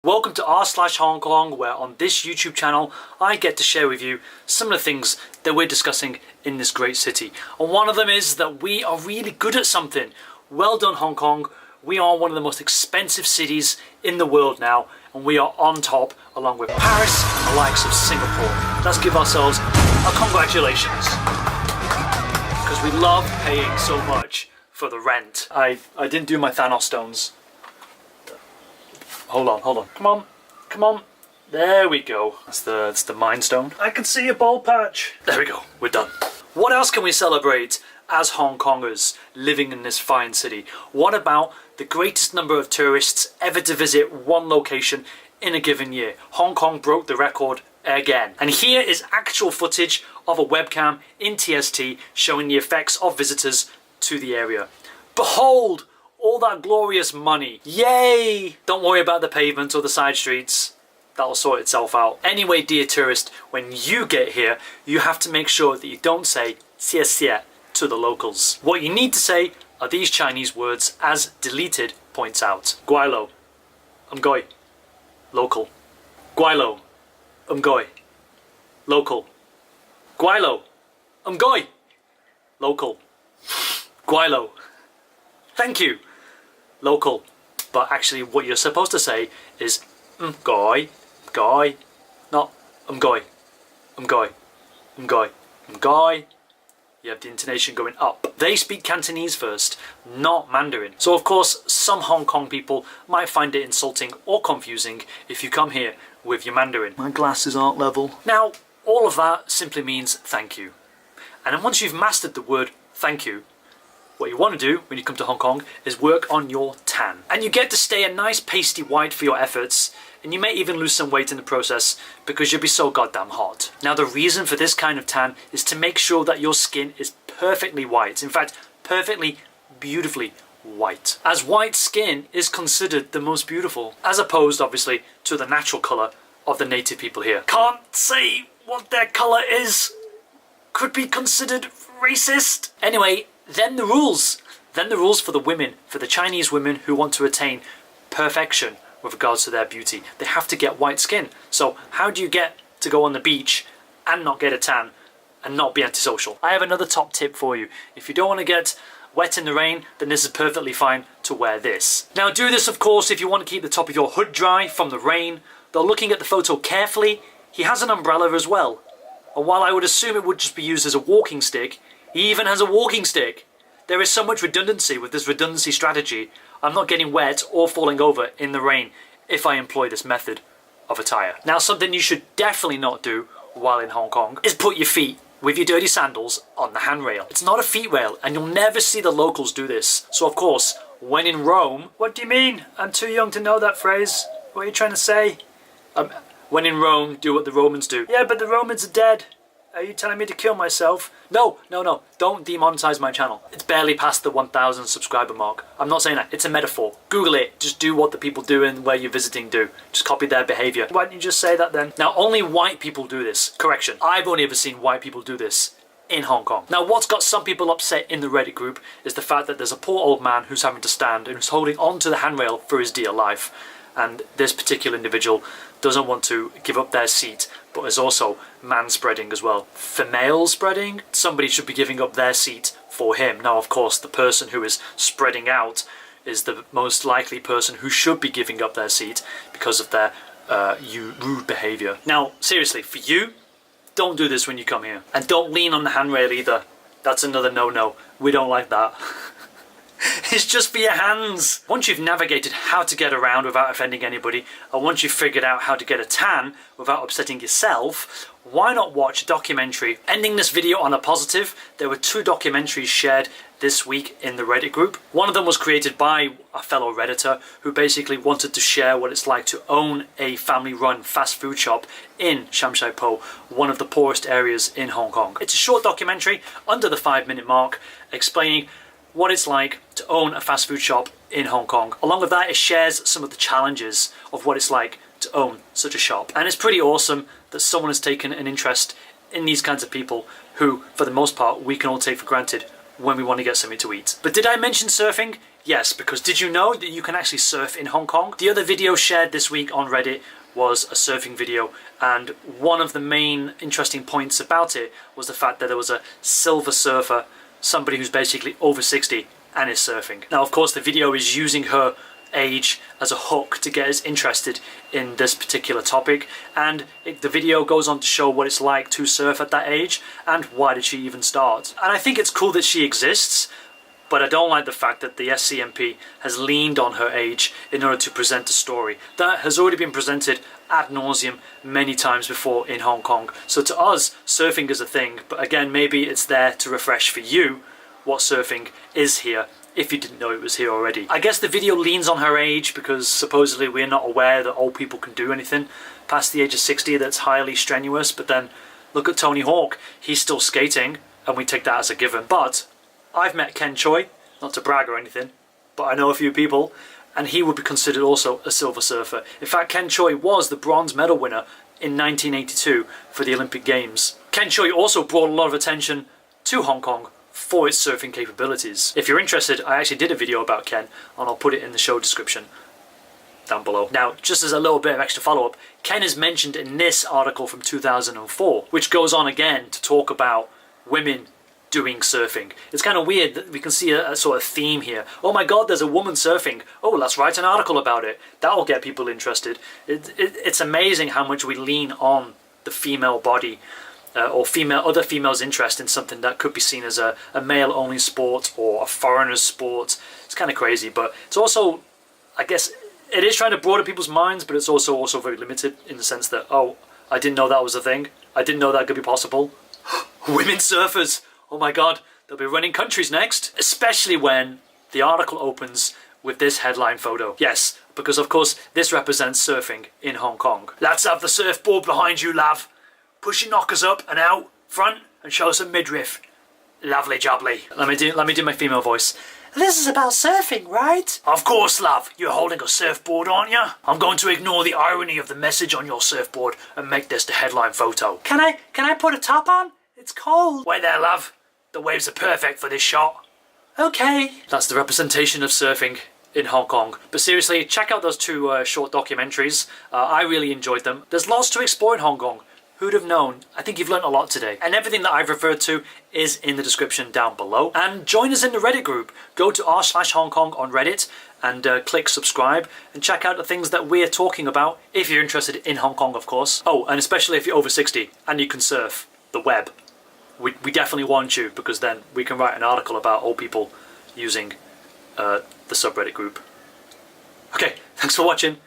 Welcome to r/HongKong, where on this YouTube channel I get to share with you some of the things that we're discussing in this great city. And one of them is that we are really good at something. Well done, Hong Kong. We are one of the most expensive cities in the world now, and we are on top along with Paris and the likes of Singapore. Let's give ourselves a congratulations, because we love paying so much for the rent. I didn't do my Thanos stones. Hold on. Come on. There we go. That's the Mind Stone. I can see a bald patch. There we go. We're done. What else can we celebrate as Hong Kongers living in this fine city? What about the greatest number of tourists ever to visit one location in a given year? Hong Kong broke the record again. And here is actual footage of a webcam in TST showing the effects of visitors to the area. Behold all that glorious money. Yay! Don't worry about the pavement or the side streets. That'll sort itself out. Anyway, dear tourist, when you get here, you have to make sure that you don't say 谢谢 to the locals. What you need to say are these Chinese words, as deleted points out. Guailo, umgoi, local. Guailo, umgoi, local. Guailo, umgoi, local. Guailo, thank you, local. But actually what you're supposed to say is umgoi, goi, not umgoi, umgoi, umgoi, umgoi. You have the intonation going up. They speak Cantonese first, not Mandarin. So of course, some Hong Kong people might find it insulting or confusing if you come here with your Mandarin. My glasses aren't level. Now, all of that simply means thank you. And then once you've mastered the word thank you, what you want to do when you come to Hong Kong is work on your tan. And you get to stay a nice pasty white for your efforts, and you may even lose some weight in the process because you'll be so goddamn hot. Now the reason for this kind of tan is to make sure that your skin is perfectly white. In fact, perfectly, beautifully white. As white skin is considered the most beautiful, as opposed obviously to the natural colour of the native people here. Can't say what their colour is. Could be considered racist. Anyway, then the rules. Then the rules for the women, for the Chinese women who want to attain perfection with regards to their beauty. They have to get white skin. So how do you get to go on the beach and not get a tan and not be antisocial? I have another top tip for you. If you don't want to get wet in the rain, then this is perfectly fine to wear this. Now do this of course if you want to keep the top of your hood dry from the rain. Though looking at the photo carefully, he has an umbrella as well. And while I would assume it would just be used as a walking stick, he even has a walking stick. There is so much redundancy with this redundancy strategy. I'm not getting wet or falling over in the rain if I employ this method of attire. Now something you should definitely not do while in Hong Kong is put your feet with your dirty sandals on the handrail. It's not a feet rail and you'll never see the locals do this. So of course, when in Rome... What do you mean? I'm too young to know that phrase. What are you trying to say? When in Rome, do what the Romans do. Yeah, but the Romans are dead. Are you telling me to kill myself? No. Don't demonetize my channel. It's barely past the 1,000 subscriber mark. I'm not saying that. It's a metaphor. Google it. Just do what the people do and where you're visiting do. Just copy their behavior. Why didn't you just say that then? Now, only white people do this. Correction. I've only ever seen white people do this in Hong Kong. Now, what's got some people upset in the Reddit group is the fact that there's a poor old man who's having to stand and who's holding onto the handrail for his dear life. And this particular individual doesn't want to give up their seat, but is also man-spreading as well. Female-spreading? Somebody should be giving up their seat for him. Now, of course, the person who is spreading out is the most likely person who should be giving up their seat because of their rude behaviour. Now, seriously, for you, don't do this when you come here. And don't lean on the handrail either. That's another no-no. We don't like that. It's just for your hands. Once you've navigated how to get around without offending anybody, and once you've figured out how to get a tan without upsetting yourself, why not watch a documentary? Ending this video on a positive, there were 2 documentaries shared this week in the Reddit group. One of them was created by a fellow Redditor who basically wanted to share what it's like to own a family-run fast food shop in Sham Shai Po, one of the poorest areas in Hong Kong. It's a short documentary under the 5-minute mark explaining what it's like to own a fast food shop in Hong Kong. Along with that, it shares some of the challenges of what it's like to own such a shop. And it's pretty awesome that someone has taken an interest in these kinds of people who, for the most part, we can all take for granted when we want to get something to eat. But did I mention surfing? Yes, because did you know that you can actually surf in Hong Kong? The other video shared this week on Reddit was a surfing video, and one of the main interesting points about it was the fact that there was a silver surfer, somebody who's basically over 60 and is surfing. Now, of course, the video is using her age as a hook to get us interested in this particular topic, and the video goes on to show what it's like to surf at that age and why did she even start. And I think it's cool that she exists, but I don't like the fact that the SCMP has leaned on her age in order to present a story that has already been presented ad nauseum many times before in Hong Kong. So to us, surfing is a thing, but again, maybe it's there to refresh for you what surfing is here, if you didn't know it was here already. I guess the video leans on her age because supposedly we're not aware that old people can do anything past the age of 60 that's highly strenuous, but then look at Tony Hawk, he's still skating and we take that as a given. But I've met Ken Choi, not to brag or anything, but I know a few people, and he would be considered also a silver surfer. In fact, Ken Choi was the bronze medal winner in 1982 for the Olympic Games. Ken Choi also brought a lot of attention to Hong Kong for its surfing capabilities. If you're interested, I actually did a video about Ken, and I'll put it in the show description down below. Now, just as a little bit of extra follow-up, Ken is mentioned in this article from 2004, which goes on again to talk about women doing surfing. It's kind of weird that we can see a sort of theme here. Oh my god, there's a woman surfing. Oh, let's write an article about it. That'll get people interested. It's amazing how much we lean on the female body or other females' interest in something that could be seen as a male-only sport or a foreigner's sport. It's kind of crazy, but it's also, I guess, it is trying to broaden people's minds, but it's also very limited in the sense that, oh, I didn't know that was a thing. I didn't know that could be possible. Women surfers! Oh my god, they'll be running countries next. Especially when the article opens with this headline photo. Yes, because of course this represents surfing in Hong Kong. Let's have the surfboard behind you, lav. Push your knockers up and out front and show some midriff. Lovely jubbly. Let me do my female voice. This is about surfing, right? Of course, love. You're holding a surfboard, aren't you? I'm going to ignore the irony of the message on your surfboard and make this the headline photo. Can I put a top on? It's cold. Wait there, love. The waves are perfect for this shot. Okay. That's the representation of surfing in Hong Kong. But seriously, check out those two short documentaries. I really enjoyed them. There's lots to explore in Hong Kong. Who'd have known? I think you've learnt a lot today. And everything that I've referred to is in the description down below. And join us in the Reddit group. Go to r/HongKong on Reddit and click subscribe and check out the things that we're talking about if you're interested in Hong Kong, of course. Oh, and especially if you're over 60 and you can surf the web. We definitely want you, because then we can write an article about old people using the subreddit group. Okay, thanks for watching.